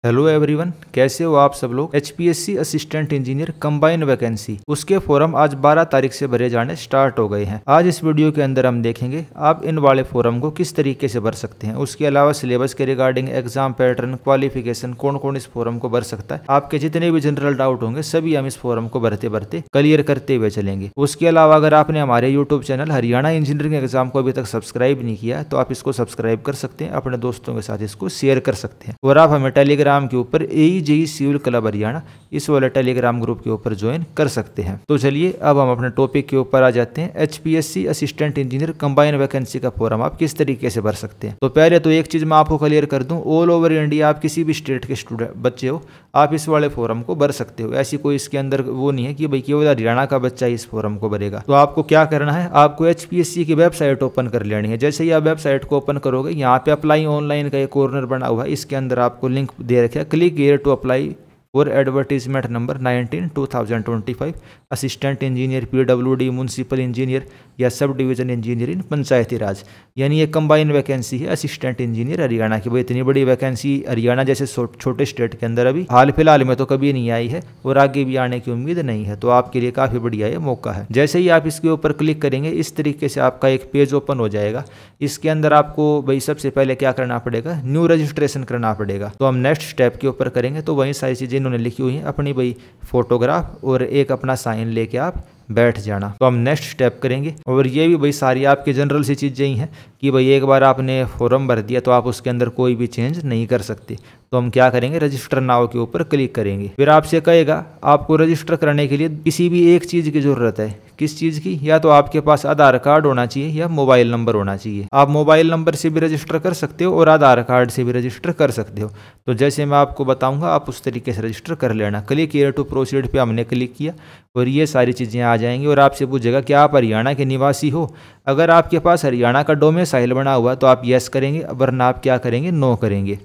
Hello everyone, कैसे हो आप सब लोग। HPSC assistant engineer combine vacancy उसके फॉर्म आज 12 तारीख से भरे जाने स्टार्ट हो गए हैं। आज इस वीडियो के अंदर हम देखेंगे आप इन वाले फॉर्म को किस तरीके से भर सकते हैं। उसके अलावा सिलेबस के रिगार्डिंग एग्जाम पैटर्न, क्वालिफिकेशन, कौन कौन इस फॉर्म को भर सकता है, आपके जितने भी जनरल डाउट होंगे सभी हम इस फॉर्म को भरते भरते क्लियर करते हुए चलेंगे। उसके अलावा अगर आपने हमारे YouTube channel Haryana engineering exam को अभी तक सब्सक्राइब नहीं किया तो आप इसको सब्सक्राइब कर सकते हैं, अपने दोस्तों के साथ इसको शेयर कर सकते हैं। और आप हमें टेलीग्राम के ऊपर AEJE सिविल क्लब हरियाणा इस वाले टेलीग्राम ग्रुप के ऊपर ज्वाइन कर सकते हैं। तो चलिए अब हम अपने टॉपिक के ऊपर आ जाते हैं। HPSC assistant engineer combine vacancy का फॉर्म आप किस तरीके से भर सकते हैं। तो पहले तो एक चीज मैं आपको क्लियर कर दूं, ऑल ओवर इंडिया आप किसी भी स्टेट के स्टूडेंट बच्चे हो आप इस वाले फॉर्म को भर सकते हो। ऐसी कोई इसके अंदर वो नहीं है कि भाई केवल हरियाणा का बच्चा इस फॉर्म को भरेगा। तो आपको क्या करना है, आपको एचपीएससी की वेबसाइट ओपन कर लेनी है। जैसे ही आप वेबसाइट को ओपन करोगे यहाँ पे अप्लाई ऑनलाइन का एक कॉर्नर बना हुआ है, इसके अंदर आपको लिंक दे रखा है, क्लिक हियर टू अप्लाई और advertisement number 19/2025 assistant engineer PWD municipal engineer या सब डिवीजन इंजीनियर इन पंचायती राज, यानी ये कंबाइन वैकेंसी है असिस्टेंट इंजीनियर हरियाणा की। भाई इतनी बड़ी वैकेंसी हरियाणा जैसे छोटे स्टेट के अंदर अभी हाल फिलहाल में तो कभी नहीं आई है और आगे भी आने की उम्मीद नहीं है। तो आपके लिए काफ़ी बढ़िया ये मौका है। जैसे ही आप इसके ऊपर क्लिक करेंगे इस तरीके से आपका एक पेज ओपन हो जाएगा। इसके अंदर आपको भाई सबसे पहले क्या करना पड़ेगा, न्यू रजिस्ट्रेशन करना पड़ेगा। तो हम नेक्स्ट स्टेप के ऊपर करेंगे तो वही सारी चीज़ें इन्होंने लिखी हुई हैं, अपनी भाई फोटोग्राफ और एक अपना साइन लेके आप बैठ जाना। तो हम नेक्स्ट स्टेप करेंगे और ये भी भाई सारी आपके जनरल सी चीज़ें ही हैं कि भाई एक बार आपने फॉर्म भर दिया तो आप उसके अंदर कोई भी चेंज नहीं कर सकते। तो हम क्या करेंगे, रजिस्टर नाउ के ऊपर क्लिक करेंगे। फिर आपसे कहेगा आपको रजिस्टर करने के लिए किसी भी एक चीज़ की ज़रूरत है। किस चीज़ की, या तो आपके पास आधार कार्ड होना चाहिए या मोबाइल नंबर होना चाहिए। आप मोबाइल नंबर से भी रजिस्टर कर सकते हो और आधार कार्ड से भी रजिस्टर कर सकते हो। तो जैसे मैं आपको बताऊंगा आप उस तरीके से रजिस्टर कर लेना। क्लिक हियर टू प्रोसीड पे हमने क्लिक किया और ये सारी चीज़ें आ जाएंगी और आपसे पूछेगा कि आप हरियाणा के निवासी हो। अगर आपके पास हरियाणा का डोमिसाइल बना हुआ तो आप यस करेंगे, वरना आप क्या करेंगे, नो करेंगे।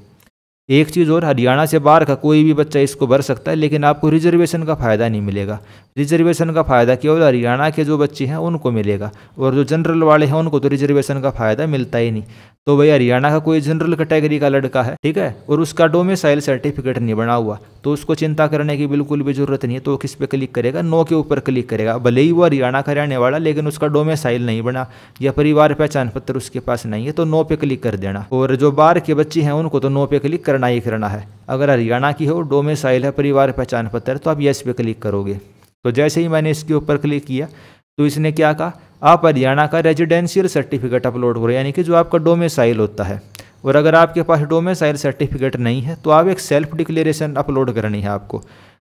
एक चीज़ और, हरियाणा से बाहर का कोई भी बच्चा इसको भर सकता है लेकिन आपको रिजर्वेशन का फ़ायदा नहीं मिलेगा। रिजर्वेशन का फ़ायदा केवल हरियाणा के जो बच्चे हैं उनको मिलेगा और जो जनरल वाले हैं उनको तो रिजर्वेशन का फ़ायदा मिलता ही नहीं। तो भाई हरियाणा का कोई जनरल कैटेगरी का लड़का है, ठीक है, और उसका डोमिसाइल सर्टिफिकेट नहीं बना हुआ तो उसको चिंता करने की बिल्कुल भी जरूरत नहीं है। तो किस पे क्लिक करेगा, नो के ऊपर क्लिक करेगा। भले ही वो हरियाणा का रहने वाला लेकिन उसका डोमिसाइल नहीं बना या परिवार पहचान पत्र उसके पास नहीं है तो नो पे क्लिक कर देना। और जो बाहर के बच्चे हैं उनको तो नो पे क्लिक करना ही करना है। अगर हरियाणा की हो, डोमिसाइल है, परिवार पहचान पत्र, तो आप यस पे क्लिक करोगे। तो जैसे ही मैंने इसके ऊपर क्लिक किया तो इसने क्या कहा, आप हरियाणा का रेजिडेंशियल सर्टिफिकेट अपलोड करो, यानी कि जो आपका डोमिसाइल होता है। और अगर आपके पास डोमिसाइल सर्टिफिकेट नहीं है तो आप एक सेल्फ डिक्लेरेशन अपलोड करनी है आपको।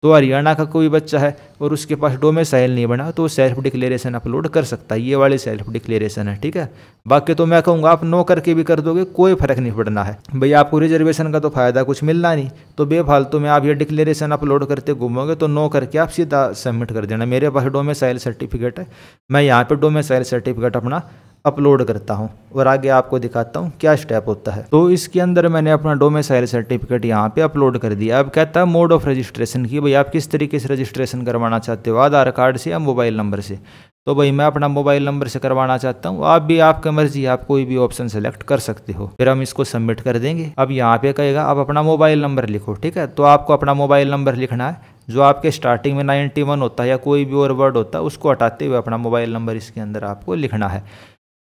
तो हरियाणा का कोई बच्चा है और उसके पास डोमिसाइल नहीं बना तो सेल्फ डिक्लेरेशन अपलोड कर सकता है। ये वाली सेल्फ डिक्लेरेशन है, ठीक है। बाकी तो मैं कहूँगा आप नो करके भी कर दोगे, कोई फर्क नहीं पड़ना है। भाई आपको रिजर्वेशन का तो फायदा कुछ मिलना नहीं, तो बेफालतू में आप ये डिक्लेरेशन अपलोड करते घूमोगे तो नो करके आप सीधा सबमिट कर देना। मेरे पास डोमिसाइल सर्टिफिकेट है, मैं यहाँ पर डोमिसाइल सर्टिफिकेट अपना अपलोड करता हूँ और आगे आपको दिखाता हूँ क्या स्टेप होता है। तो इसके अंदर मैंने अपना डोमिसाइल सर्टिफिकेट यहाँ पे अपलोड कर दिया। अब कहता है मोड ऑफ रजिस्ट्रेशन की, भाई आप किस तरीके से रजिस्ट्रेशन करवाना चाहते हो, आधार कार्ड से या मोबाइल नंबर से। तो भाई मैं अपना मोबाइल नंबर से करवाना चाहता हूँ, आप भी आपका मर्जी, आप कोई भी ऑप्शन सेलेक्ट कर सकते हो। फिर हम इसको सबमिट कर देंगे। अब यहाँ पे कहेगा आप अपना मोबाइल नंबर लिखो, ठीक है। तो आपको अपना मोबाइल नंबर लिखना है, जो आपके स्टार्टिंग में 91 होता है या कोई भी और वर्ड होता है उसको हटाते हुए अपना मोबाइल नंबर इसके अंदर आपको लिखना है।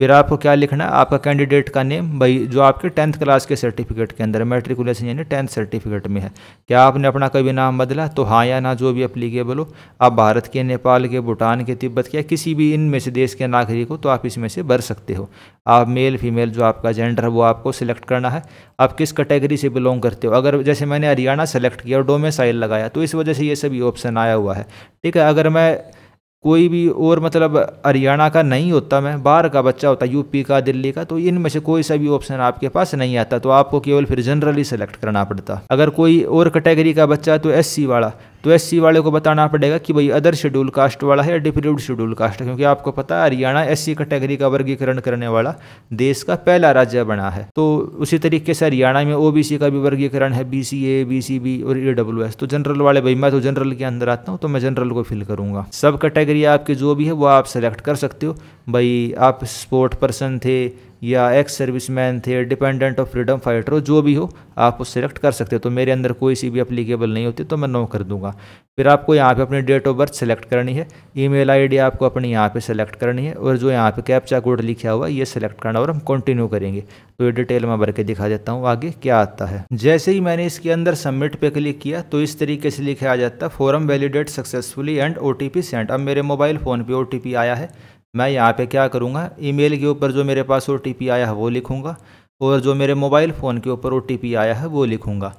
फिर आपको क्या लिखना है, आपका कैंडिडेट का नेम, भाई जो आपके 10th क्लास के सर्टिफिकेट के अंदर मैट्रिकुलेशन यानी 10th सर्टिफिकेट में है। क्या आपने अपना कभी नाम बदला, तो हाँ या ना जो भी अप्लीकेबल हो। आप भारत के, नेपाल के, भूटान के, तिब्बत के या किसी भी इनमें से देश के नागरिक हो तो आप इसमें से भर सकते हो। आप मेल फीमेल जो आपका जेंडर है वो आपको सिलेक्ट करना है। आप किस कैटेगरी से बिलोंग करते हो। अगर जैसे मैंने हरियाणा सेलेक्ट किया और डोमिसाइल लगाया तो इस वजह से ये सभी ऑप्शन आया हुआ है, ठीक है। अगर मैं कोई भी और मतलब हरियाणा का नहीं होता, मैं बाहर का बच्चा होता, यूपी का, दिल्ली का, तो इनमें से कोई सा भी ऑप्शन आपके पास नहीं आता, तो आपको केवल फिर जनरली सेलेक्ट करना पड़ता। अगर कोई और कैटेगरी का बच्चा है तो SC वाला, तो SC वाले को बताना पड़ेगा कि भाई अदर शेड्यूल कास्ट वाला है या डिप्यूटेड शेड्यूल कास्ट है, क्योंकि आपको पता है हरियाणा SC कैटेगरी का वर्गीकरण करने वाला देश का पहला राज्य बना है। तो उसी तरीके से हरियाणा में OBC का भी वर्गीकरण है, BCA, BCB और EWS। तो जनरल वाले, भाई मैं तो जनरल के अंदर आता हूँ तो मैं जनरल को फिल करूँगा। सब कैटेगरी आपकी जो भी है वो आप सेलेक्ट कर सकते हो। भाई आप स्पोर्ट पर्सन थे, या एक्स सर्विसमैन थे, डिपेंडेंट ऑफ फ्रीडम फाइटर हो, जो भी हो आप उस सेलेक्ट कर सकते हो। तो मेरे अंदर कोई सी भी एप्लीकेबल नहीं होती तो मैं नो कर दूंगा। फिर आपको यहाँ पे अपनी डेट ऑफ बर्थ सेलेक्ट करनी है, ईमेल आईडी आपको अपनी यहाँ पे सेलेक्ट करनी है, और जो यहाँ पे कैप्चा कोड लिखा हुआ है ये सेलेक्ट करना, और हम कंटिन्यू करेंगे। तो ये डिटेल में भर के दिखा देता हूँ आगे क्या आता है। जैसे ही मैंने इसके अंदर सबमिट पे क्लिक किया तो इस तरीके से लिखा आ जाता है form validate successfully and OTP send. अब मेरे मोबाइल फ़ोन पे OTP आया है। मैं यहाँ पे क्या करूँगा, ईमेल के ऊपर जो मेरे पास OTP आया है वो लिखूँगा, और जो मेरे मोबाइल फ़ोन के ऊपर OTP आया है वो लिखूँगा।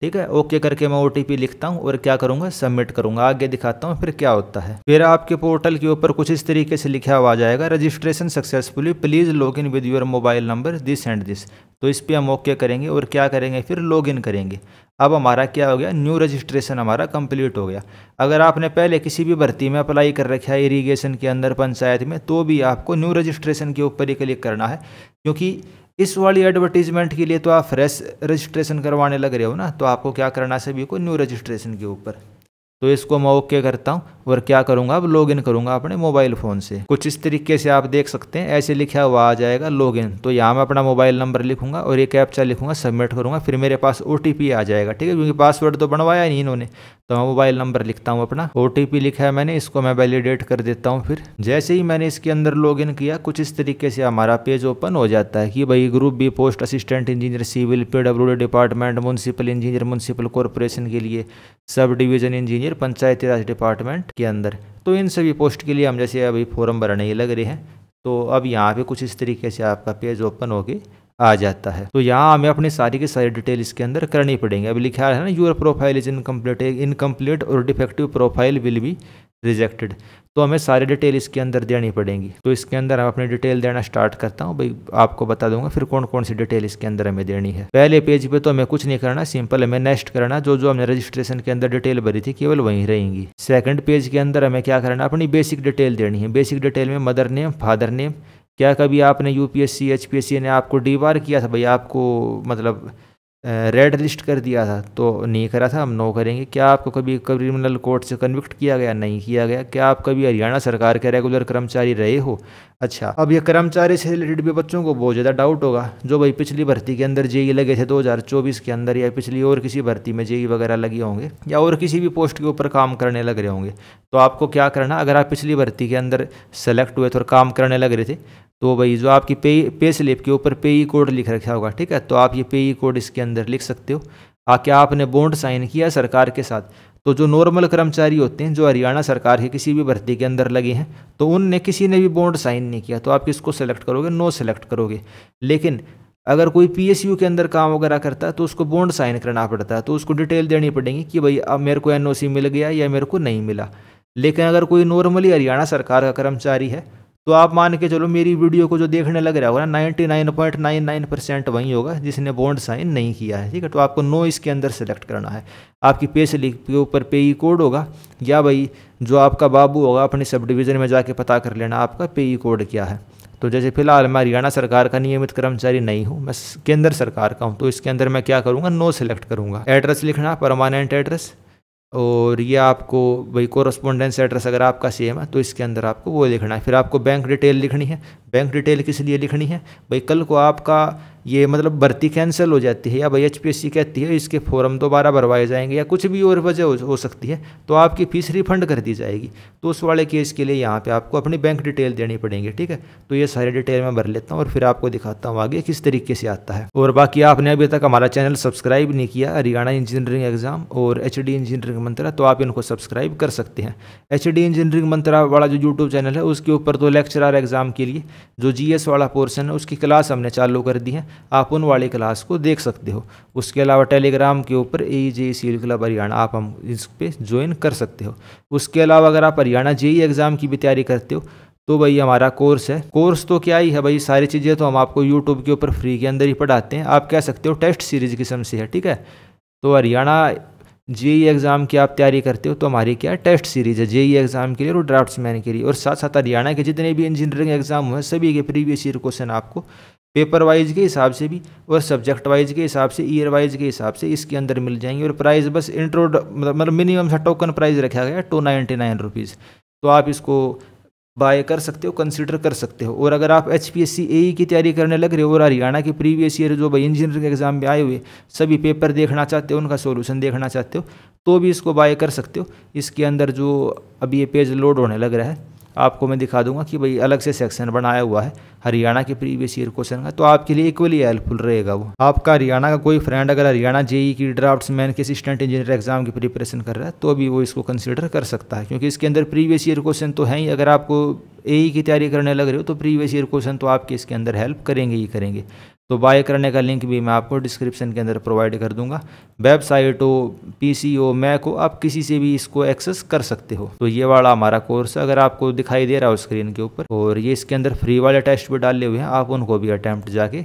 ठीक है, ओके करके मैं OTP लिखता हूँ और क्या करूँगा, सबमिट करूँगा। आगे दिखाता हूँ फिर क्या होता है। फिर आपके पोर्टल के ऊपर कुछ इस तरीके से लिखा हुआ आ जाएगा, registration successfully, please log in with your mobile number this and this. तो इस पर हम ओके करेंगे और क्या करेंगे, फिर लॉग इन करेंगे। अब हमारा क्या हो गया, न्यू रजिस्ट्रेशन हमारा कंप्लीट हो गया। अगर आपने पहले किसी भी भर्ती में अप्लाई कर रखा है इरीगेशन के अंदर, पंचायत में, तो भी आपको न्यू रजिस्ट्रेशन के ऊपर ही क्लिक करना है, क्योंकि इस वाली एडवर्टीजमेंट के लिए तो आप फ्रेश रजिस्ट्रेशन करवाने लग रहे हो ना, तो आपको क्या करना है सभी को न्यू रजिस्ट्रेशन के ऊपर। तो इसको मैं ओके करता हूँ और क्या करूँगा, अब लॉगिन करूँगा अपने मोबाइल फ़ोन से। कुछ इस तरीके से आप देख सकते हैं, ऐसे लिखा हुआ आ जाएगा लॉगिन। तो यहाँ मैं अपना मोबाइल नंबर लिखूँगा और ये कैप्चा लिखूँगा, सबमिट करूँगा, फिर मेरे पास OTP आ जाएगा। ठीक है, क्योंकि पासवर्ड तो बनवाया नहीं इन्होंने, तो मैं मोबाइल नंबर लिखता हूँ अपना, OTP लिखा है मैंने, इसको मैं वैलिडेट कर देता हूँ। फिर जैसे ही मैंने इसके अंदर लॉगिन किया, कुछ इस तरीके से हमारा पेज ओपन हो जाता है कि भाई group B post assistant engineer civil, PWD department, municipal engineer municipal corporation के लिए, sub division engineer Panchayati Raj department के अंदर। तो इन सभी पोस्ट के लिए हम जैसे अभी फॉर्म भरने ही लग रहे हैं। तो अब यहाँ पे कुछ इस तरीके से आपका पेज ओपन होके आ जाता है। तो यहाँ हमें अपनी सारी की सारी डिटेल इसके अंदर करनी पड़ेंगी। अब लिखा है ना, यूर प्रोफाइल इज इनकम्प्लीट और defective profile will be rejected. तो हमें सारी डिटेल इसके अंदर देनी पड़ेंगी। तो इसके अंदर हम अपनी डिटेल देना स्टार्ट करता हूँ। भाई आपको बता दूंगा फिर कौन कौन सी डिटेल इसके अंदर हमें देनी है। पहले पेज पे तो हमें कुछ नहीं करना, सिंपल हमें नेक्स्ट करना, जो जो हमने रजिस्ट्रेशन के अंदर डिटेल भरी थी केवल वहीं रहेंगी। सेकंड पेज के अंदर हमें क्या करना, अपनी बेसिक डिटेल देनी है। बेसिक डिटेल में मदर नेम, फादर नेम, क्या कभी आपने UPSC HPSC ने आपको D-बार किया था, भाई आपको मतलब रेड लिस्ट कर दिया था, तो नहीं करा था, हम नो करेंगे। क्या आपको कभी क्रिमिनल कोर्ट से कन्विक्ट किया गया, नहीं किया गया। क्या आप कभी हरियाणा सरकार के रेगुलर कर्मचारी रहे हो। अच्छा, अब ये कर्मचारी से रिलेटेड भी बच्चों को बहुत ज़्यादा डाउट होगा, जो भाई पिछली भर्ती के अंदर JEE लगे थे 2024 के अंदर, या पिछली और किसी भर्ती में JEE वगैरह लगे होंगे, या और किसी भी पोस्ट के ऊपर काम करने लग रहे होंगे। तो आपको क्या करना, अगर आप पिछली भर्ती के अंदर सेलेक्ट हुए थे और काम करने लग रहे थे, तो भाई जो आपकी पे स्लिप के ऊपर पेई कोड लिख रखा होगा, ठीक है, तो आप ये पेई कोड इसके अंदर लिख सकते हो। क्या आपने बॉन्ड साइन किया सरकार के साथ, तो जो नॉर्मल कर्मचारी होते हैं जो हरियाणा सरकार के किसी भी भर्ती के अंदर लगे हैं, तो उनने किसी ने भी बॉन्ड साइन नहीं किया, तो आप किसको सेलेक्ट करोगे, नो सेलेक्ट करोगे। लेकिन अगर कोई PSU के अंदर काम वगैरह करता है तो उसको बॉन्ड साइन करना पड़ता है, तो उसको डिटेल देनी पड़ेगी कि भाई अब मेरे को NOC मिल गया या मेरे को नहीं मिला। लेकिन अगर कोई नॉर्मली हरियाणा सरकार का कर्मचारी है, तो आप मान के चलो मेरी वीडियो को जो देखने लग रहा होगा ना, 99.99% वही होगा जिसने बॉन्ड साइन नहीं किया है। ठीक है, तो आपको नो इसके अंदर सेलेक्ट करना है। आपकी पे स्लिप के ऊपर पेई कोड होगा, या भाई जो आपका बाबू होगा अपने सब डिवीज़न में जाके पता कर लेना आपका पेई कोड क्या है। तो जैसे फिलहाल मैं हरियाणा सरकार का नियमित कर्मचारी नहीं हूँ, मैं केंद्र सरकार का हूँ, तो इसके अंदर मैं क्या करूँगा, नो सेलेक्ट करूँगा। एड्रेस लिखना परमानेंट एड्रेस, और ये आपको भाई कोरस्पोंडेंस एड्रेस अगर आपका सेम है तो इसके अंदर आपको वो लिखना है। फिर आपको बैंक डिटेल लिखनी है। बैंक डिटेल किस लिए लिखनी है, भाई कल को आपका ये मतलब भर्ती कैंसिल हो जाती है, या भाई HPSC कहती है इसके फॉर्म दोबारा भरवाए जाएंगे, या कुछ भी और वजह हो सकती है, तो आपकी फीस रिफंड कर दी जाएगी। तो उस वाले केस के लिए यहाँ पे आपको अपनी बैंक डिटेल देनी पड़ेगी। ठीक है, तो ये सारी डिटेल मैं भर लेता हूँ और फिर आपको दिखाता हूँ आगे किस तरीके से आता है। और बाकी आपने अभी तक हमारा चैनल सब्सक्राइब नहीं किया, हरियाणा इंजीनियरिंग एग्जाम और HD इंजीनियरिंग मंत्रा, तो आप इनको सब्सक्राइब कर सकते हैं। HD इंजीनियरिंग मंत्रा वाला जो यूट्यूब चैनल है उसके ऊपर तो लेक्चरर एग्जाम के लिए जो GS वाला पोर्शन है उसकी क्लास हमने चालू कर दी है, आप उन वाली क्लास को देख सकते हो। उसके अलावा टेलीग्राम के ऊपर AEJ सील क्लब हरियाणा आप हम इस पे ज्वाइन कर सकते हो। उसके अलावा अगर आप हरियाणा JEE एग्जाम की भी तैयारी करते हो तो भाई हमारा कोर्स है। कोर्स तो क्या ही है भाई, सारी चीज़ें तो हम आपको यूट्यूब के ऊपर फ्री के अंदर ही पढ़ाते हैं, आप कह सकते हो टेस्ट सीरीज किस्म से है। ठीक है, तो हरियाणा JEE एग्जाम की आप तैयारी करते हो तो हमारी क्या टेस्ट सीरीज है JEE एग्जाम के लिए और ड्राफ्ट्समैन के लिए, और साथ साथ हरियाणा के जितने भी इंजीनियरिंग एग्जाम हुए सभी के प्रीवियस ईयर क्वेश्चन आपको पेपर वाइज के हिसाब से भी और सब्जेक्ट वाइज के हिसाब से, ईयर वाइज के हिसाब से इसके अंदर मिल जाएंगे। और प्राइस बस मतलब मिनिमम सा टोकन प्राइस रखा गया 299 रुपीज़। तो आप इसको बाय कर सकते हो, कंसिडर कर सकते हो। और अगर आप HPSC AE की तैयारी करने लग रहे हो और हरियाणा के प्रीवियस ईयर जो भाई इंजीनियरिंग एग्जाम में आए हुए सभी पेपर देखना चाहते हो, उनका सॉल्यूशन देखना चाहते हो, तो भी इसको बाय कर सकते हो। इसके अंदर जो अभी ये पेज लोड होने लग रहा है, आपको मैं दिखा दूंगा कि भाई अलग से सेक्शन बनाया हुआ है हरियाणा के प्रीवियस ईयर क्वेश्चन का, तो आपके लिए इक्वली हेल्पफुल रहेगा वो। आपका हरियाणा का कोई फ्रेंड अगर हरियाणा JEE की ड्राफ्ट्समैन के असिस्टेंट इंजीनियर एग्जाम की प्रिपरेशन कर रहा है तो भी वो इसको कंसिडर कर सकता है, क्योंकि इसके अंदर प्रीवियस ईयर क्वेश्चन तो है ही। अगर आपको AE की तैयारी करने लग रहे हो तो प्रीवियस ईयर क्वेश्चन तो आपके इसके अंदर हेल्प करेंगे ही करेंगे। तो बाय करने का लिंक भी मैं आपको डिस्क्रिप्शन के अंदर प्रोवाइड कर दूंगा। वेबसाइट हो, PC हो, मैक हो, आप किसी से भी इसको एक्सेस कर सकते हो। तो ये वाला हमारा कोर्स अगर आपको दिखाई दे रहा हो स्क्रीन के ऊपर, और ये इसके अंदर फ्री वाले टेस्ट भी डाले हुए हैं, आप उनको भी अटैम्प्ट जाके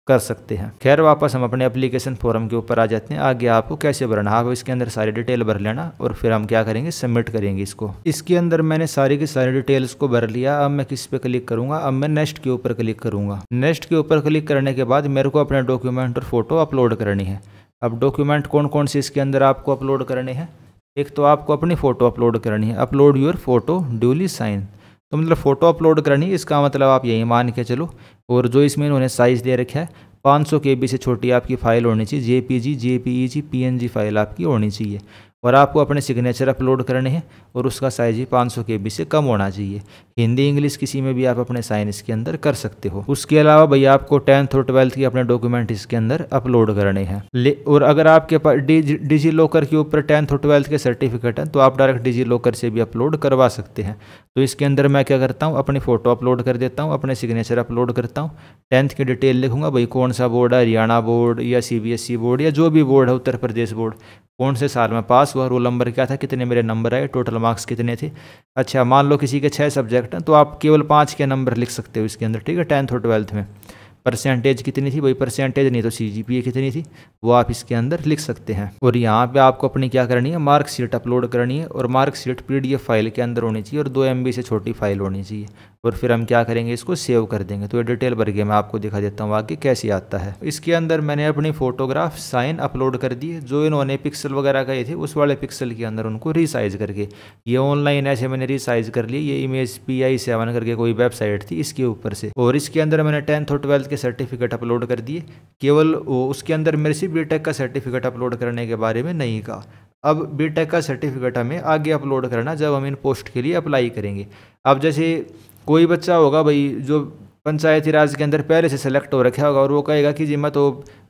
कर सकते हैं। खैर वापस हम अपने एप्लीकेशन फॉर्म के ऊपर आ जाते हैं। आगे आपको कैसे भरना है, आप इसके अंदर सारी डिटेल भर लेना और फिर हम क्या करेंगे, सबमिट करेंगे इसको। इसके अंदर मैंने सारी की सारी डिटेल्स को भर लिया। अब मैं किस पे क्लिक करूंगा, अब मैं नेक्स्ट के ऊपर क्लिक करूंगा। नेक्स्ट के ऊपर क्लिक करने के बाद मेरे को अपने डॉक्यूमेंट और फोटो अपलोड करनी है। अब डॉक्यूमेंट कौन कौन से इसके अंदर आपको अपलोड करने हैं, एक तो आपको अपनी फ़ोटो अपलोड करनी है, upload your photo duly sign. तो मतलब फ़ोटो अपलोड करनी है, इसका मतलब आप यही मान के चलो। और जो इसमें इन्होंने साइज़ दे रखा है 500 KB से छोटी आपकी फ़ाइल होनी चाहिए, JPG, JPEG, PNG फाइल आपकी होनी चाहिए। और आपको अपने सिग्नेचर अपलोड करने हैं और उसका साइज ही 500 KB से कम होना चाहिए। हिंदी इंग्लिश किसी में भी आप अपने साइन इसके अंदर कर सकते हो। उसके अलावा भैया आपको 10th और 12th के अपने डॉक्यूमेंट इसके अंदर अपलोड करने हैं। और अगर आपके पास डिजी लॉकर के ऊपर 10th और 12th के सर्टिफिकेट हैं तो आप डायरेक्ट डिजी लॉकर से भी अपलोड करवा सकते हैं। तो इसके अंदर मैं क्या करता हूँ, अपनी फ़ोटो अपलोड कर देता हूँ, अपने सिग्नेचर अपलोड करता हूँ, 10th की डिटेल लिखूंगा, भाई कौन सा बोर्ड है, हरियाणा बोर्ड या CBSE बोर्ड या जो भी बोर्ड है, उत्तर प्रदेश बोर्ड, कौन से साल में पास हुआ, रोल नंबर क्या था, कितने मेरे नंबर आए, टोटल मार्क्स कितने थे। अच्छा मान लो किसी के 6 सब्जेक्ट हैं तो आप केवल 5 के नंबर लिख सकते हो इसके अंदर, ठीक है। 10th और 12th में परसेंटेज कितनी थी, भाई परसेंटेज नहीं तो CGPA कितनी थी वो आप इसके अंदर लिख सकते हैं। और यहाँ पे आपको अपनी क्या करनी है, मार्कशीट अपलोड करनी है। और मार्कशीट PDF फाइल के अंदर होनी चाहिए और 2 MB से छोटी फाइल होनी चाहिए। और फिर हम क्या करेंगे, इसको सेव कर देंगे। तो ये डिटेल भर के मैं आपको दिखा देता हूँ आगे कैसे आता है। इसके अंदर मैंने अपनी फोटोग्राफ साइन अपलोड कर दिए, जो इन्होंने पिक्सल वगैरह कहे थे उस वाले पिक्सल के अंदर उनको रीसाइज करके, ये ऑनलाइन ऐसे मैंने रीसाइज कर लिए। ये इमेज PI7 करके कोई वेबसाइट थी इसके ऊपर से। और इसके अंदर मैंने 10th और 12th के सर्टिफिकेट अपलोड कर दिए। केवल उसके अंदर मेरे से BTech का सर्टिफिकेट अपलोड करने के बारे में नहीं कहा। अब BTech का सर्टिफिकेट हमें आगे अपलोड करना जब हम इन पोस्ट के लिए अप्लाई करेंगे। अब जैसे कोई बच्चा होगा भाई जो पंचायती राज के अंदर पहले से सेलेक्ट हो रखा होगा और वो कहेगा कि जी मैं तो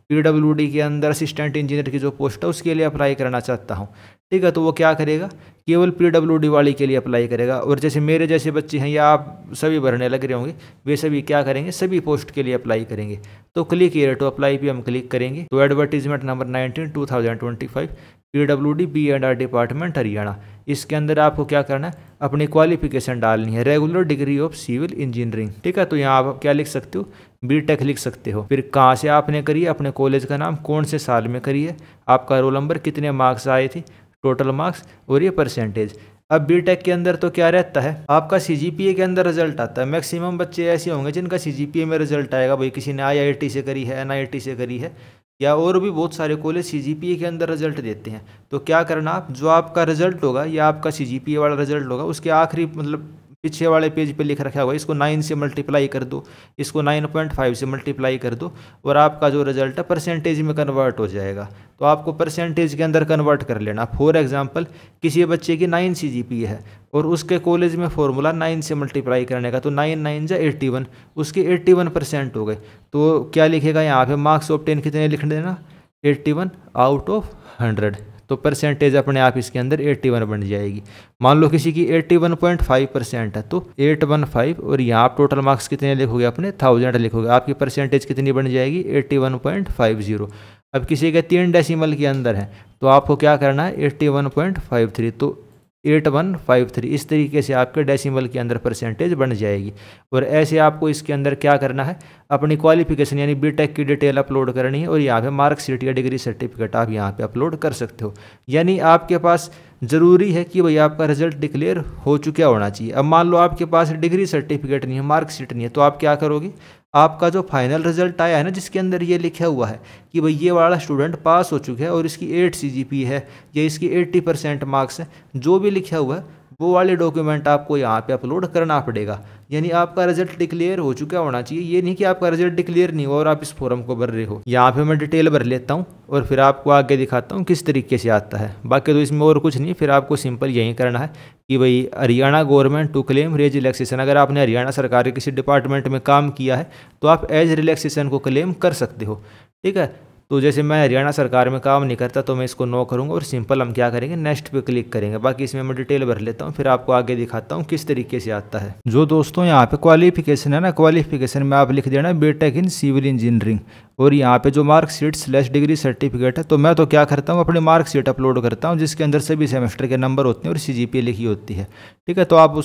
PWD के अंदर असिस्टेंट इंजीनियर की जो पोस्ट है उसके लिए अप्लाई करना चाहता हूँ, ठीक है। तो वो क्या करेगा, केवल PWD वाली के लिए अप्लाई करेगा। और जैसे मेरे जैसे बच्चे हैं या आप सभी भरने लग रहे होंगे, वे सभी क्या करेंगे, सभी पोस्ट के लिए अप्लाई करेंगे। तो क्लिक हियर टू अप्लाई पे हम क्लिक करेंगे। तो advertisement number 19 2025 PWD B&R department Haryana, इसके अंदर आपको क्या करना है, अपनी क्वालिफिकेशन डालनी है, regular degree of civil engineering, ठीक है। तो यहाँ आप क्या लिख सकते हो, BTech लिख सकते हो। फिर कहाँ से आपने करी है, अपने कॉलेज का नाम, कौन से साल में करी है, आपका रोल नंबर, कितने मार्क्स आए थे, टोटल मार्क्स और ये परसेंटेज। अब BTech के अंदर तो क्या रहता है, आपका CGPA के अंदर रिजल्ट आता है। मैक्सिमम बच्चे ऐसे होंगे जिनका CGPA में रिजल्ट आएगा, भाई किसी ने IIT से करी है, NIT से करी है, या और भी बहुत सारे कॉलेज CGPA के अंदर रिजल्ट देते हैं। तो क्या करना, आप जो आपका रिजल्ट होगा या आपका CGPA वाला रिजल्ट होगा उसके आखिरी मतलब पीछे वाले पेज पे लिख रखा होगा, इसको 9 से मल्टीप्लाई कर दो, इसको 9.5 से मल्टीप्लाई कर दो और आपका जो रिजल्ट है परसेंटेज में कन्वर्ट हो जाएगा। तो आपको परसेंटेज के अंदर कन्वर्ट कर लेना। फॉर एग्जांपल किसी बच्चे की 9 CGPA है और उसके कॉलेज में फॉर्मूला 9 से मल्टीप्लाई करने का, तो 9 9 जा 81, उसके 81% हो गए। तो क्या लिखेगा यहाँ पे, मार्क्स ऑब्टेन कितने लिख देना, 81 आउट ऑफ 100। तो परसेंटेज अपने आप इसके अंदर 81 बन जाएगी। मान लो किसी की 81.5% है तो 815, और यहाँ आप टोटल मार्क्स कितने लिखोगे, अपने 1000 लिखोगे, आपकी परसेंटेज कितनी बन जाएगी, 81.50। अब किसी के 3 डेसिमल के अंदर है तो आपको क्या करना है, 81.53, तो 8153, इस तरीके से आपके डेसिमल के अंदर परसेंटेज बन जाएगी। और ऐसे आपको इसके अंदर क्या करना है, अपनी क्वालिफिकेशन यानी BTech की डिटेल अपलोड करनी है और यहाँ पे मार्कशीट या डिग्री सर्टिफिकेट आप यहाँ पे अपलोड कर सकते हो। यानी आपके पास ज़रूरी है कि भाई आपका रिजल्ट डिक्लेयर हो चुका होना चाहिए। अब मान लो आपके पास डिग्री सर्टिफिकेट नहीं है, मार्कशीट नहीं है, तो आप क्या करोगे, आपका जो फाइनल रिजल्ट आया है ना जिसके अंदर ये लिखा हुआ है कि भाई ये वाला स्टूडेंट पास हो चुका है और इसकी 8 CGPA है या इसकी 80% मार्क्स है, जो भी लिखा हुआ है वो वाले डॉक्यूमेंट आपको यहाँ पे अपलोड करना पड़ेगा। यानी आपका रिजल्ट डिक्लेयर हो चुका होना चाहिए, ये नहीं कि आपका रिजल्ट डिक्लेयर नहीं हुआ और आप इस फॉर्म को भर रहे हो। यहाँ पे मैं डिटेल भर लेता हूँ और फिर आपको आगे दिखाता हूँ किस तरीके से आता है। बाकी तो इसमें और कुछ नहीं, फिर आपको सिंपल यही करना है कि भाई Haryana government to claim raise relaxation. अगर आपने हरियाणा सरकार के किसी डिपार्टमेंट में काम किया है तो आप एज रिलैक्सेशन को क्लेम कर सकते हो। ठीक है, तो जैसे मैं हरियाणा सरकार में काम नहीं करता तो मैं इसको नो करूंगा और सिंपल हम क्या करेंगे, नेक्स्ट पे क्लिक करेंगे। बाकी इसमें मैं डिटेल भर लेता हूँ, फिर आपको आगे दिखाता हूँ किस तरीके से आता है। जो दोस्तों यहाँ पे क्वालिफिकेशन है ना, क्वालिफिकेशन में आप लिख देना बीटेक इन सिविल इंजीनियरिंग, और यहाँ पे जो मार्कशीट / डिग्री सर्टिफिकेट है, तो मैं तो क्या करता हूँ अपनी मार्कशीट अपलोड करता हूँ जिसके अंदर सभी सेमेस्टर के नंबर होते हैं और CGPA लिखी होती है। ठीक है, तो आप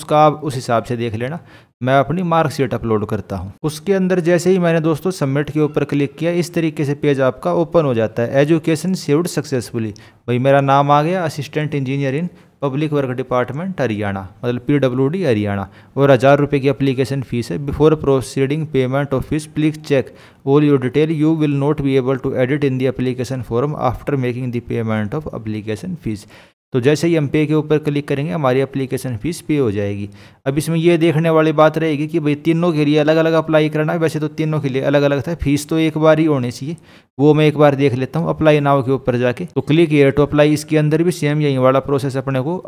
उस हिसाब से देख लेना। मैं अपनी मार्कशीट अपलोड करता हूँ। उसके अंदर जैसे ही मैंने दोस्तों सबमिट के ऊपर क्लिक किया, इस तरीके से पेज आपका ओपन हो जाता है। एजुकेशन सेव्ड सक्सेसफुली, भाई मेरा नाम आ गया assistant engineer in public work department Haryana, मतलब PWD हरियाणा, और 1000 रुपये की एप्लीकेशन फीस है। Before proceeding payment of fees please check all your detail, you will not be able to edit in the application form after making the payment of application fees. तो जैसे ही हम पे के ऊपर क्लिक करेंगे हमारी application fees पे हो जाएगी। अब इसमें ये देखने वाली बात रहेगी कि भाई तीनों के लिए अलग अलग अप्लाई करना है। वैसे तो तीनों के लिए अलग अलग था, फीस तो एक बार ही होनी चाहिए, वो मैं एक बार देख लेता हूँ। अप्लाई नाउ के ऊपर जाके तो क्लिक हियर टू अप्लाई, इसके अंदर भी सेम यही वाला प्रोसेस अपने को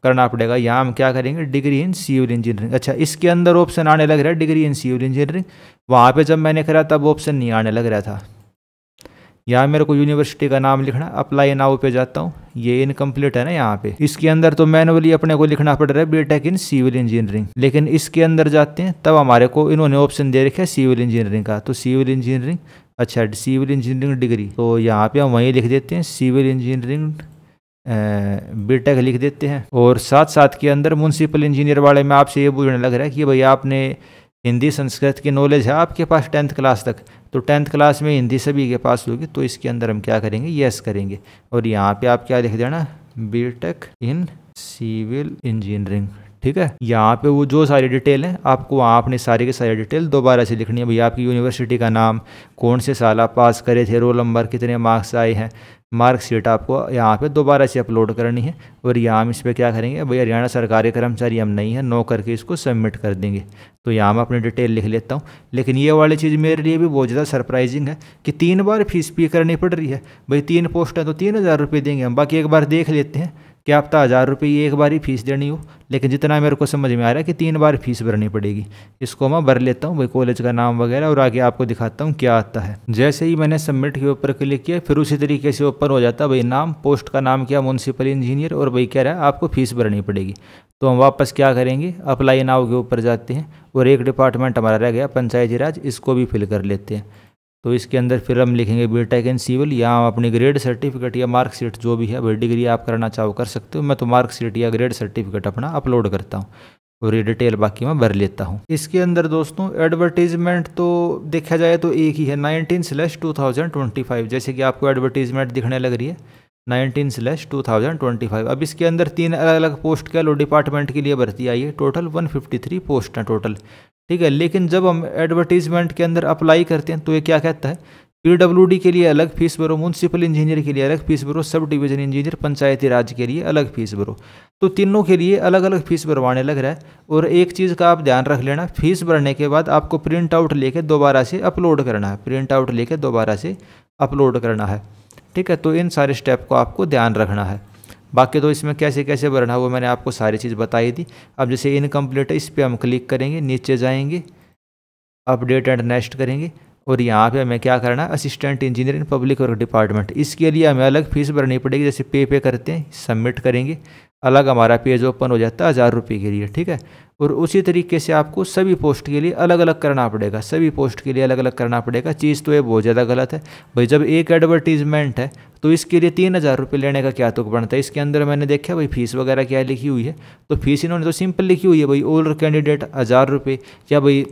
करना पड़ेगा। यहाँ हम क्या करेंगे, डिग्री इन सिविल इंजीनियरिंग। अच्छा, इसके अंदर ऑप्शन आने लग रहा है डिग्री इन सिविल इंजीनियरिंग, वहाँ पर जब मैंने करा तब ऑप्शन नहीं आने लग रहा था। यहाँ मेरे को यूनिवर्सिटी का नाम लिखना, अप्लाई नाउ पे जाता हूँ, ये इनकम्प्लीट है ना यहाँ पे। इसके अंदर तो मैनुअली अपने को लिखना पड़ रहा है बीटेक इन सिविल इंजीनियरिंग, लेकिन इसके अंदर जाते हैं तब हमारे को इन्होंने ऑप्शन दे रखा है सिविल इंजीनियरिंग का। तो सिविल इंजीनियरिंग, अच्छा सिविल इंजीनियरिंग डिग्री, तो यहाँ पे हम वहीं लिख देते हैं सिविल इंजीनियरिंग बीटेक लिख देते हैं। और साथ साथ के अंदर म्यूनसिपल इंजीनियर वाले में आपसे ये पूछने लग रहा है कि भाई आपने हिंदी संस्कृत की नॉलेज है आपके पास 10th क्लास तक, तो 10th क्लास में हिंदी सभी के पास होगी, तो इसके अंदर हम क्या करेंगे, यस करेंगे। और यहाँ पे आप क्या लिख देना, बीटेक इन सिविल इंजीनियरिंग। ठीक है, यहाँ पे वो जो सारी डिटेल है आपको वहाँ अपनी सारी की सारी डिटेल दोबारा से लिखनी है। भैया आपकी यूनिवर्सिटी का नाम, कौन से साल आप पास करे थे, रोल नंबर, कितने मार्क्स आए हैं, मार्कशीट आपको यहाँ पे दोबारा से अपलोड करनी है। और यहाँ हम इस पर क्या करेंगे, भाई हरियाणा सरकारी कर्मचारी हम नहीं है, नो करके इसको सबमिट कर देंगे। तो यहाँ मैं अपनी डिटेल लिख लेता हूँ। लेकिन ये वाली चीज़ मेरे लिए भी बहुत ज़्यादा सरप्राइजिंग है कि 3 बार फीस पे करनी पड़ रही है। भाई 3 पोस्ट है तो 3000 रुपये देंगे हम, बाकी एक बार देख लेते हैं कि आप 1000 रुपये एक बार ही फीस देनी हो, लेकिन जितना मेरे को समझ में आ रहा है कि 3 बार फीस भरनी पड़ेगी। इसको मैं भर लेता हूँ, भाई कॉलेज का नाम वगैरह, और आगे आपको दिखाता हूँ क्या आता है। जैसे ही मैंने सबमिट के ऊपर क्लिक किया, फिर उसी तरीके से ओपन हो जाता है, भाई नाम, पोस्ट का नाम क्या, म्यूनसिपल इंजीनियर, और भाई कह रहा है आपको फीस भरनी पड़ेगी। तो हम वापस क्या करेंगे, अप्लाई नाउ के ऊपर जाते हैं, और एक डिपार्टमेंट हमारा रह गया पंचायती राज, इसको भी फिल कर लेते हैं। तो इसके अंदर फिर हम लिखेंगे बीटेक इन सिविल, या हम अपनी ग्रेड सर्टिफिकेट या मार्कशीट जो भी है, भाई डिग्री आप करना चाहो कर सकते हो, मैं तो मार्कशीट या ग्रेड सर्टिफिकेट अपना अपलोड करता हूँ, और ये डिटेल बाकी मैं भर लेता हूँ। इसके अंदर दोस्तों एडवर्टीजमेंट तो देखा जाए तो एक ही है, 19/2025, जैसे कि आपको एडवर्टीजमेंट दिखने लग रही है 19/2025। अब इसके अंदर 3 अलग अलग पोस्ट कह लो डिपार्टमेंट के लिए भर्ती आई है, टोटल 153 पोस्ट हैं टोटल। ठीक है, लेकिन जब हम एडवर्टीजमेंट के अंदर अप्लाई करते हैं तो ये क्या कहता है, PWD के लिए अलग फीस भरो, म्यूनसिपल इंजीनियर के लिए अलग फीस भरो, सब डिवीजन इंजीनियर पंचायती राज के लिए अलग फीस भरो। तो तीनों के लिए अलग अलग फीस भरवाने लग रहा है। और एक चीज़ का आप ध्यान रख लेना, फीस भरने के बाद आपको प्रिंट आउट लेके दोबारा से अपलोड करना है, प्रिंट आउट लेके दोबारा से अपलोड करना है। ठीक है, तो इन सारे स्टेप को आपको ध्यान रखना है। बाकी तो इसमें कैसे कैसे भरना है वो मैंने आपको सारी चीज़ बताई थी। अब जैसे इनकम्प्लीट है, इस पर हम क्लिक करेंगे, नीचे जाएंगे, अपडेट एंड नेक्स्ट करेंगे, और यहाँ पे हमें क्या करना है, assistant engineer in public work department, इसके लिए हमें अलग फीस भरनी पड़ेगी। जैसे पे करते हैं, सबमिट करेंगे, अलग हमारा पेज ओपन हो जाता है 1000 रुपये के लिए। ठीक है, और उसी तरीके से आपको सभी पोस्ट के लिए अलग अलग करना पड़ेगा, सभी पोस्ट के लिए अलग अलग करना पड़ेगा। चीज़ तो ये बहुत ज़्यादा गलत है भाई, जब एक एडवर्टीजमेंट है तो इसके लिए 3000 रुपये लेने का क्या तुक बनता है। इसके अंदर मैंने देखा भाई फीस वगैरह क्या लिखी हुई है, तो फीस इन्होंने तो सिंपल लिखी हुई है भाई, ऑल कैंडिडेट 1000 रुपये, या भाई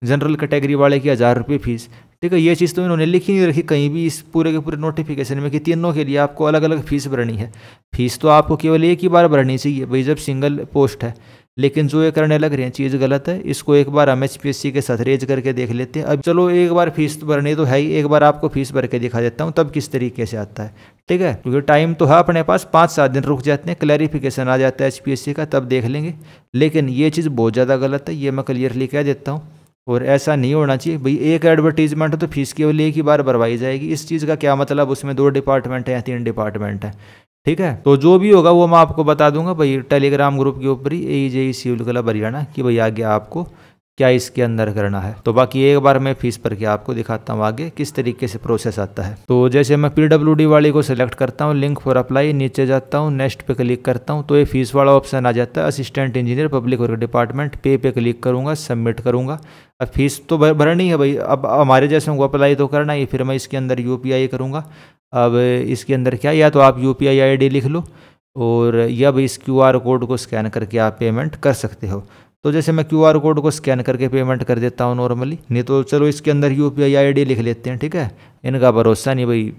जनरल कैटेगरी वाले की 1000 रुपये फीस। ठीक है, ये चीज़ तो इन्होंने लिखी नहीं रखी कहीं भी इस पूरे के पूरे नोटिफिकेशन में कि तीनों के लिए आपको अलग अलग फीस भरनी है। फीस तो आपको केवल एक ही बार भरनी चाहिए भाई जब सिंगल पोस्ट है, लेकिन जो ये करने लग रहे हैं चीज़ गलत है। इसको एक बार हम HPSC के साथ रेज करके देख लेते हैं। अब चलो एक बार फीस तो भरनी तो है ही, एक बार आपको फीस भर के दिखा देता हूँ तब किस तरीके से आता है, ठीक है। क्योंकि टाइम तो है अपने पास, 5-7 दिन रुक जाते हैं, क्लैरिफिकेशन आ जाता है HPSC का, तब देख लेंगे। लेकिन ये चीज़ बहुत ज़्यादा गलत है, ये मैं क्लियरली कह देता हूँ। और ऐसा नहीं होना चाहिए भाई, एक एडवर्टीजमेंट तो फीस केवल एक ही बार भरवाई जाएगी, इस चीज़ का क्या मतलब, उसमें 2 डिपार्टमेंट है या 3 डिपार्टमेंट है, ठीक है। तो जो भी होगा वो मैं आपको बता दूंगा भाई टेलीग्राम ग्रुप के ऊपर ही, AEJE सिविल क्लब हरियाणा कि भाई आगे आपको क्या इसके अंदर करना है। तो बाकी एक बार मैं फीस भर के आपको दिखाता हूँ आगे किस तरीके से प्रोसेस आता है। तो जैसे मैं PWD वाली को सिलेक्ट करता हूँ, लिंक फॉर अप्लाई, नीचे जाता हूँ, नेक्स्ट पे क्लिक करता हूँ, तो ये फीस वाला ऑप्शन आ जाता है, assistant engineer public work department, पे क्लिक करूँगा, सबमिट करूँगा। अब फीस तो भरनी है भाई, अब हमारे जैसे को अप्लाई तो करना ही, फिर मैं इसके अंदर UPI करूँगा। अब इसके अंदर क्या, या तो आप UPI ID लिख लो और या भाई इस QR कोड को स्कैन करके आप पेमेंट कर सकते हो। तो जैसे मैं QR कोड को स्कैन करके पेमेंट कर देता हूँ नॉर्मली, नहीं तो चलो इसके अंदर UPI ID लिख लेते हैं, ठीक है। इनका भरोसा नहीं भाई,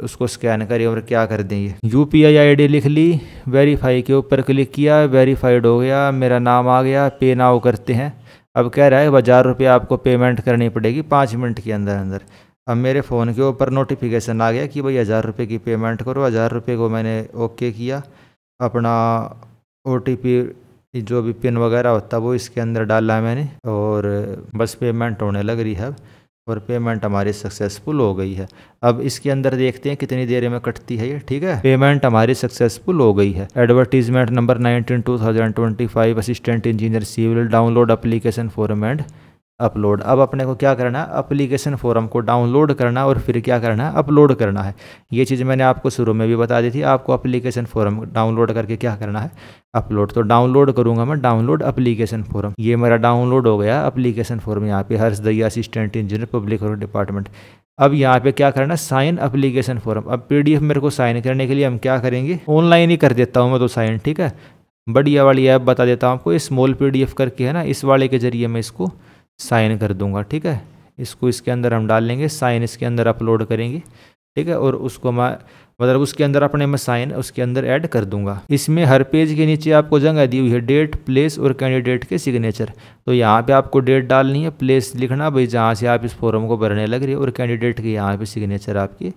उसको स्कैन करें और क्या कर दें। ये UPI ID लिख ली, वेरीफाई के ऊपर क्लिक किया, वेरीफाइड हो गया, मेरा नाम आ गया, पे नाउ करते हैं। अब कह रहा है 1000 रुपये आपको पेमेंट करनी पड़ेगी 5 मिनट के अंदर अंदर। अब मेरे फ़ोन के ऊपर नोटिफिकेशन आ गया कि भाई 1000 रुपये की पेमेंट करो। 1000 रुपये को मैंने ओके किया, अपना OTP जो भी पिन वगैरह होता है वो इसके अंदर डाला है मैंने, और बस पेमेंट होने लग रही है और पेमेंट हमारी सक्सेसफुल हो गई है। अब इसके अंदर देखते हैं कितनी देर में कटती है ये, ठीक है। पेमेंट हमारी सक्सेसफुल हो गई है। Advertisement number 19/2025 assistant engineer civil, download application form and upload. अब अपने को क्या करना है, एप्लीकेशन फॉर्म को डाउनलोड करना और फिर क्या करना है, अपलोड करना है। ये चीज़ मैंने आपको शुरू में भी बता दी थी, आपको एप्लीकेशन फॉर्म डाउनलोड करके क्या करना है, अपलोड। तो डाउनलोड करूंगा मैं, डाउनलोड एप्लीकेशन फॉर्म, ये मेरा डाउनलोड हो गया एप्लीकेशन फॉर्म। यहाँ पे Harsh Dahiya assistant engineer public work department. अब यहाँ पे क्या करना है, साइन एप्लीकेशन फॉर्म। अब PDF मेरे को साइन करने के लिए हम क्या करेंगे, ऑनलाइन ही कर देता हूँ मैं तो साइन, ठीक है। बढ़िया वाली ऐप बता देता हूँ आपको, स्मॉल PDF करके है ना, इस वाले के जरिए मैं इसको साइन कर दूंगा, ठीक है। इसको इसके अंदर हम डाल लेंगे, साइन इसके अंदर अपलोड करेंगे, ठीक है। और उसको मैं मतलब उसके अंदर अपने में साइन उसके अंदर ऐड कर दूंगा। इसमें हर पेज के नीचे आपको जगह दी हुई है डेट, प्लेस और कैंडिडेट के सिग्नेचर। तो यहाँ पे आपको डेट डालनी है, प्लेस लिखना भाई जहाँ से आप इस फॉर्म को भरने लग रही है, और कैंडिडेट के यहाँ पे सिग्नेचर आपके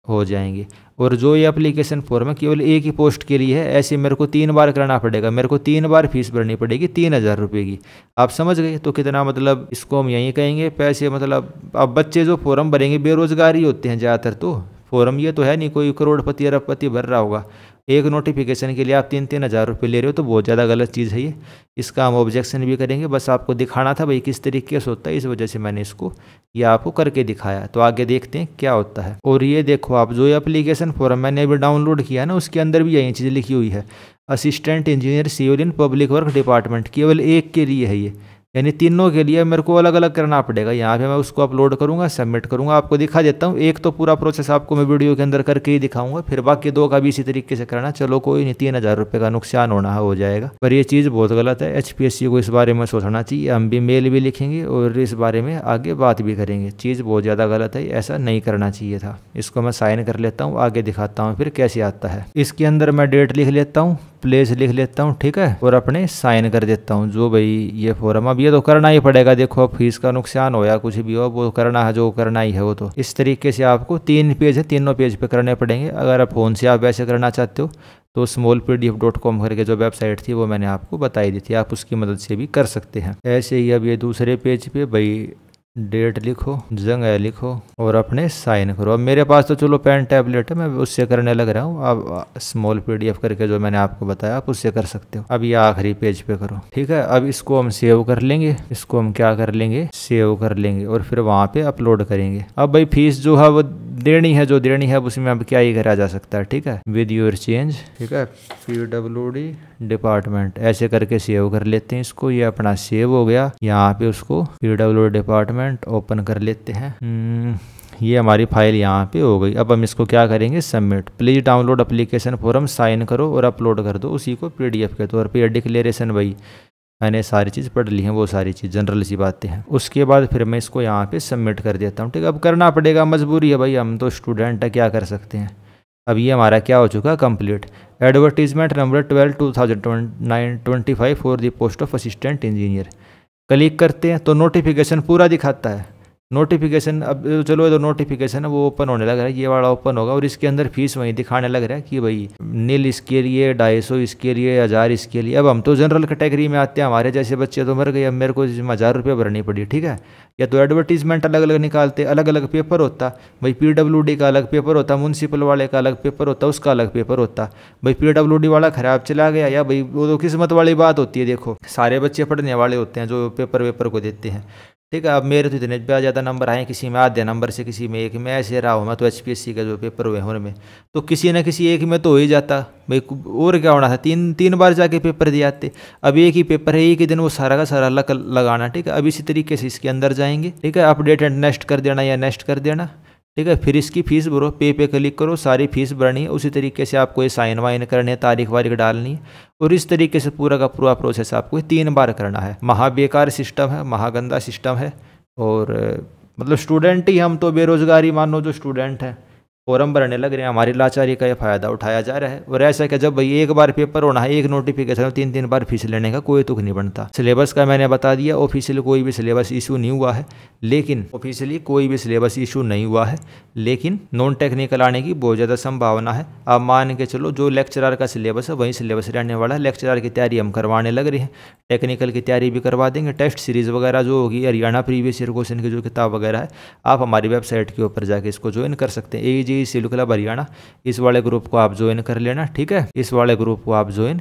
हो जाएंगे। और जो ये एप्लीकेशन फॉर्म है केवल एक ही पोस्ट के लिए है, ऐसे मेरे को 3 बार करना पड़ेगा, मेरे को 3 बार फीस भरनी पड़ेगी 3000 रुपये की। आप समझ गए तो कितना, मतलब इसको हम यही कहेंगे पैसे, मतलब अब बच्चे जो फॉर्म भरेंगे बेरोजगार ही होते हैं ज़्यादातर। तो फॉर्म ये तो है नहीं कोई करोड़पति अरबपति भर रहा होगा, एक नोटिफिकेशन के लिए आप 3-3 हज़ार रुपये ले रहे हो, तो बहुत ज़्यादा गलत चीज़ है ये। इसका हम ऑब्जेक्शन भी करेंगे, बस आपको दिखाना था भाई किस तरीके से होता है, इस वजह से मैंने इसको ये आपको करके दिखाया। तो आगे देखते हैं क्या होता है। और ये देखो आप, जो एप्लीकेशन फॉर्म मैंने अभी डाउनलोड किया ना, उसके अंदर भी यही चीज़ लिखी हुई है, assistant engineer civil in public work department, केवल एक के लिए है ये, यानी तीनों के लिए मेरे को अलग अलग करना पड़ेगा। यहाँ पे मैं उसको अपलोड करूँगा, सबमिट करूँगा, आपको दिखा देता हूँ। एक तो पूरा प्रोसेस आपको मैं वीडियो के अंदर करके ही दिखाऊंगा, फिर बाकी 2 का भी इसी तरीके से करना। चलो कोई नहीं, 3000 रुपये का नुकसान होना है, हो जाएगा। पर ये चीज़ बहुत गलत है, HPSC को इस बारे में सोचना चाहिए। हम भी मेल भी लिखेंगे और इस बारे में आगे बात भी करेंगे। चीज़ बहुत ज़्यादा गलत है, ऐसा नहीं करना चाहिए था। इसको मैं साइन कर लेता हूँ, आगे दिखाता हूँ फिर कैसे आता है। इसके अंदर मैं डेट लिख लेता हूँ, प्लेस लिख लेता हूँ, ठीक है, और अपने साइन कर देता हूँ। जो भाई ये फॉर्म, अब ये तो करना ही पड़ेगा, देखो अब फीस का नुकसान हो या कुछ भी हो, वो करना है, जो करना ही है वो। तो इस तरीके से आपको 3 पेज है, तीनों पेज पे करने पड़ेंगे। अगर आप फ़ोन से आप वैसे करना चाहते हो तो smallpdf.com करके जो वेबसाइट थी वो मैंने आपको बताई दी थी, आप उसकी मदद से भी कर सकते हैं। ऐसे ही अब ये दूसरे पेज पे भाई डेट लिखो, जगह लिखो और अपने साइन करो। अब मेरे पास तो चलो पेन टैबलेट है, मैं उससे करने लग रहा हूँ। अब स्मॉल PDF करके जो मैंने आपको बताया आप उससे कर सकते हो। अब ये आखिरी पेज पे करो, ठीक है। अब इसको हम सेव कर लेंगे, इसको हम क्या कर लेंगे, सेव कर लेंगे और फिर वहाँ पे अपलोड करेंगे। अब भाई फीस जो है वो देनी है, जो देनी है उसमें अब क्या ही करा जा सकता है, ठीक है। विद योर चेंज, ठीक है, PWD डिपार्टमेंट ऐसे करके सेव कर लेते हैं इसको। ये अपना सेव हो गया। यहाँ पे उसको PWD डिपार्टमेंट ओपन कर लेते हैं। ये हमारी फाइल यहाँ पे हो गई। अब हम इसको क्या करेंगे, submit. Please download application form, sign करो और अपलोड कर दो उसी को PDF के तौर पे। डिक्लेरेशन भाई मैंने सारी चीज़ पढ़ ली है, वो सारी चीज़ जनरल सी बातें हैं। उसके बाद फिर मैं इसको यहाँ पे सबमिट कर देता हूँ, ठीक है। अब करना पड़ेगा, मजबूरी है भाई, हम तो स्टूडेंट है, क्या कर सकते हैं। अब ये हमारा क्या हो चुका complete. Advertisement number 12/2025 for the post of assistant engineer. Click करते हैं तो नोटिफिकेशन पूरा दिखाता है। नोटिफिकेशन अब चलो ये तो नोटिफिकेशन है वो ओपन होने लग रहा है, ये वाला ओपन होगा और इसके अंदर फीस वहीं दिखाने लग रहा है कि भाई नील इसके लिए 250 इसके लिए 1000 इसके लिए। अब हम तो जनरल कैटेगरी में आते हैं, हमारे जैसे बच्चे तो मर गए, अब मेरे को 1000 रुपये भरनी पड़ी, ठीक है। या तो एडवर्टीजमेंट अलग अलग निकालते, अलग अलग पेपर होता भाई, PWD का अलग पेपर होता, म्यूनसिपल वाले का अलग पेपर होता, उसका अलग पेपर होता भाई। PWD वाला खराब चला गया या भाई वो तो किस्मत वाली बात होती है। देखो सारे बच्चे पढ़ने वाले होते हैं जो पेपर को देते हैं, ठीक है। अब मेरे तो इतने ज़्यादा नंबर आए, किसी में आधे नंबर से, किसी में एक में, ऐसे रहा हूँ मैं तो HPSC का जो पेपर हुए उनमें तो किसी न किसी एक में तो हो ही जाता भाई। और क्या होना था, तीन बार जाके पेपर दिए आते। अब एक ही पेपर है, एक ही दिन वो सारा का सारा लगाना, ठीक है। अब इसी तरीके से इसके अंदर जाएंगे, ठीक है। अपडेट एंड नेक्स्ट कर देना या नेक्स्ट कर देना, ठीक है। फिर इसकी फीस भरो, पे क्लिक करो, सारी फीस भरनी है। उसी तरीके से आपको ये साइन वाइन करने, तारीख वारीख डालनी है और इस तरीके से पूरा का पूरा प्रोसेस आपको 3 बार करना है। महाबेकार सिस्टम है, महागंदा सिस्टम है। और मतलब स्टूडेंट ही हम तो बेरोजगारी मानो, जो स्टूडेंट हैं फॉर्म भरने लग रहे हैं, हमारी लाचारी का ये फ़ायदा उठाया जा रहा है। और ऐसा कि जब भाई एक बार पेपर होना है, एक नोटिफिकेशन 3 बार फीस लेने का कोई तुक नहीं बनता। सिलेबस का मैंने बता दिया, ऑफिशियल कोई भी सिलेबस इशू नहीं हुआ है, लेकिन ऑफिशियली कोई भी सिलेबस इशू नहीं हुआ है, लेकिन नॉन टेक्निकल आने की बहुत ज़्यादा संभावना है। आप मान के चलो जो लेक्चरर का सिलेबस है वही सिलेबस रहने वाला है। लेक्चरर की तैयारी हम करवाने लग रहे हैं, टेक्निकल की तैयारी भी करवा देंगे। टेस्ट सीरीज़ वगैरह जो होगी, हरियाणा प्रीवियस ईयर क्वेश्चन की जो किताब वगैरह है, आप हमारी वेबसाइट के ऊपर जाके इसको ज्वाइन कर सकते हैं। AEG सिविल क्लब हरियाणा, इस वाले ग्रुप को आप ज्वाइन कर लेना, ठीक है। इस वाले ग्रुप को आप ज्वाइन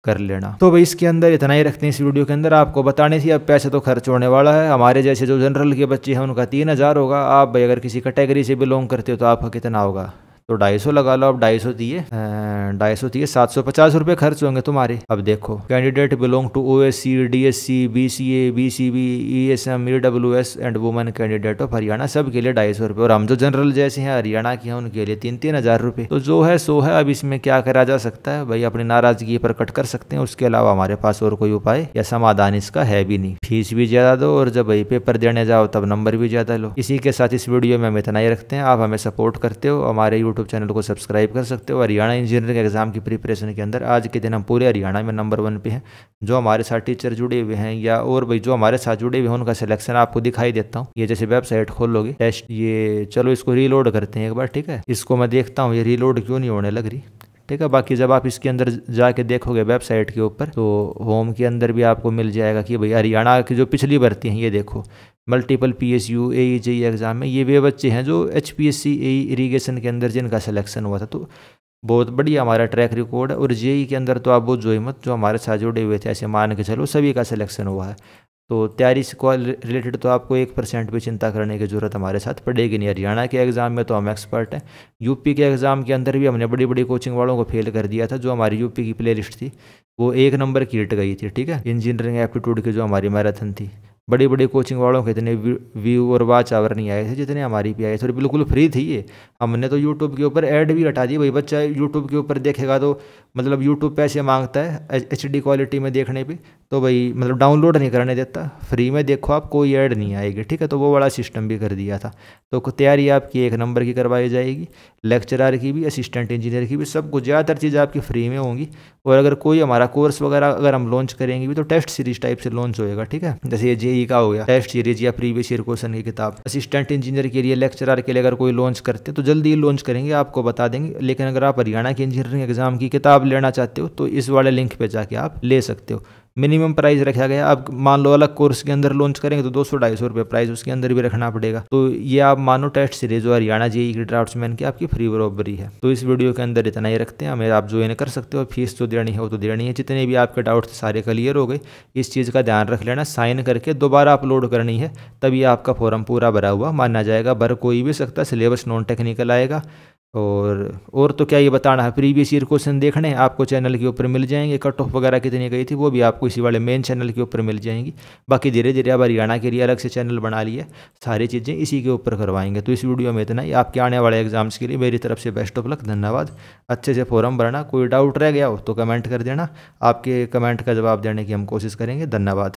कर लेना। तो भाई इसके अंदर इतना ही रखते हैं इस वीडियो के अंदर। आपको बताने थी, अब पैसे तो खर्च होने वाला है। हमारे जैसे जो जनरल के बच्चे हैं उनका 3000 होगा। आप भाई अगर किसी कैटेगरी से बिलोंग करते हो तो आपका कितना होगा, तो 250 लगा लो। अब 250 दिए 750 रुपये खर्च होंगे तुम्हारे। अब देखो, candidate belong to OSC, DSC, BCA, BCB, ESM, EWS and women candidate of Haryana, सब के लिए 250 रुपये। और हम जो जनरल जैसे हैं हरियाणा के हैं उनके लिए 3-3 हज़ार रुपये। तो जो है सो है। अब इसमें क्या करा जा सकता है भाई, अपनी नाराजगी प्रकट कर सकते हैं, उसके अलावा हमारे पास और कोई उपाय या समाधान इसका है भी नहीं। फीस भी ज़्यादा दो और जब भाई पेपर देने जाओ तब नंबर भी ज़्यादा लो। इसी के साथ इस वीडियो में हम इतना ही रखते हैं। आप हमें सपोर्ट करते हो, हमारे यूट्यूब चैनल को सब्सक्राइब कर सकते हो। हरियाणा इंजीनियरिंग एग्जाम की प्रिपरेशन के अंदर आज के दिन हम पूरे हरियाणा में नंबर 1 पे हैं। जो हमारे साथ टीचर जुड़े हुए हैं या और भाई जो हमारे साथ जुड़े हुए हैं उनका सिलेक्शन आपको दिखाई देता हूँ। ये जैसे वेबसाइट खोल लोगे टेस्ट, ये चलो इसको रीलोड करते हैं एक बार, ठीक है। इसको मैं देखता हूँ ये रीलोड क्यों नहीं होने लग रही, ठीक है। बाकी जब आप इसके अंदर जाके देखोगे वेबसाइट के ऊपर तो होम के अंदर भी आपको मिल जाएगा कि भाई हरियाणा की जो पिछली भर्ती हैं, ये देखो multiple PSU AE JEE exam में ये वे बच्चे हैं जो HPSC AE इरीगेशन के अंदर जिनका सिलेक्शन हुआ था। तो बहुत बढ़िया हमारा ट्रैक रिकॉर्ड है। और JEE के अंदर तो आप वो जो मत जो हमारे साथ जुड़े हुए थे, ऐसे मान के चलो सभी का सिलेक्शन हुआ है। तो तैयारी से रिलेटेड तो आपको 1% भी चिंता करने की ज़रूरत हमारे साथ पड़ेगी नहीं। हरियाणा के एग्ज़ाम में तो हम एक्सपर्ट हैं। यूपी के एग्ज़ाम के अंदर भी हमने बड़ी बड़ी कोचिंग वालों को फेल कर दिया था। जो हमारी यूपी की प्ले लिस्ट थी वो 1 नंबर की हिट गई थी, ठीक है। इंजीनियरिंग एप्टीट्यूड की जो हमारी मैराथन थी, बड़ी बड़ी कोचिंग वालों के इतने व्यू और वाच आवर नहीं आए थे जितने हमारी भी आए थे। और बिल्कुल फ्री थी ये। हमने तो यूट्यूब के ऊपर ऐड भी हटा दी भाई। बच्चा यूट्यूब के ऊपर देखेगा तो मतलब यूट्यूब पैसे मांगता है HD क्वालिटी में देखने पे, तो भाई मतलब डाउनलोड नहीं करने देता। फ्री में देखो आप, कोई ऐड नहीं आएगी, ठीक है। तो वो बड़ा सिस्टम भी कर दिया था। तो तैयारी आपकी 1 नंबर की करवाई जाएगी, लेक्चरर की भी, असिस्टेंट इंजीनियर की भी, सब कुछ ज़्यादातर चीज़ आपकी फ्री में होंगी। और अगर कोई हमारा कोर्स वगैरह अगर हम लॉन्च करेंगे भी तो टेस्ट सीरीज टाइप से लॉन्च होएगा, ठीक है। जैसे ये JEE का हो गया टेस्ट सीरीज या प्रीवियस ईयर क्वेश्चन की किताब। असिस्टेंट इंजीनियर के लिए, लेक्चरर के लिए अगर कोई लॉन्च करते हैं तो जल्दी ही लॉन्च करेंगे, आपको बता देंगे। लेकिन अगर आप हरियाणा के इंजीनियरिंग एग्जाम की किताब लेना चाहते हो तो इस वाले लिंक पे जाके आप ले सकते हो। मिनिमम प्राइस रखा गया। आप मान लो अलग कोर्स के अंदर लॉन्च करेंगे तो 200-250 रुपये प्राइस उसके अंदर भी रखना पड़ेगा। तो ये आप मानो टेस्ट सीरीज जो हरियाणा JEE की ड्राफ्ट्समैन की आपकी फ्री बराबरी है। तो इस वीडियो के अंदर इतना ही रखते हैं। हमें आप ज्वाइन कर सकते हो। फीस जो देनी है वो तो देनी है। जितने भी आपके डाउट थे सारे क्लियर हो गए। इस चीज़ का ध्यान रख लेना, साइन करके दोबारा अपलोड करनी है, तभी आपका फॉर्म पूरा भरा हुआ माना जाएगा। भर कोई भी सकता, सिलेबस नॉन टेक्निकल आएगा। और तो क्या ये बताना है, प्रीवियस ईयर क्वेश्चन देखने आपको चैनल के ऊपर मिल जाएंगे। कट ऑफ वगैरह कितनी गई थी वो भी आपको इसी वाले मेन चैनल के ऊपर मिल जाएंगी। बाकी धीरे धीरे अब हरियाणा के लिए अलग से चैनल बना लिए, सारी चीज़ें इसी के ऊपर करवाएंगे। तो इस वीडियो में इतना ही। आपके आने वाले एग्जाम्स के लिए मेरी तरफ से बेस्ट ऑफ लक। धन्यवाद। अच्छे से फॉर्म भरना। कोई डाउट रह गया हो तो कमेंट कर देना, आपके कमेंट का जवाब देने की हम कोशिश करेंगे। धन्यवाद।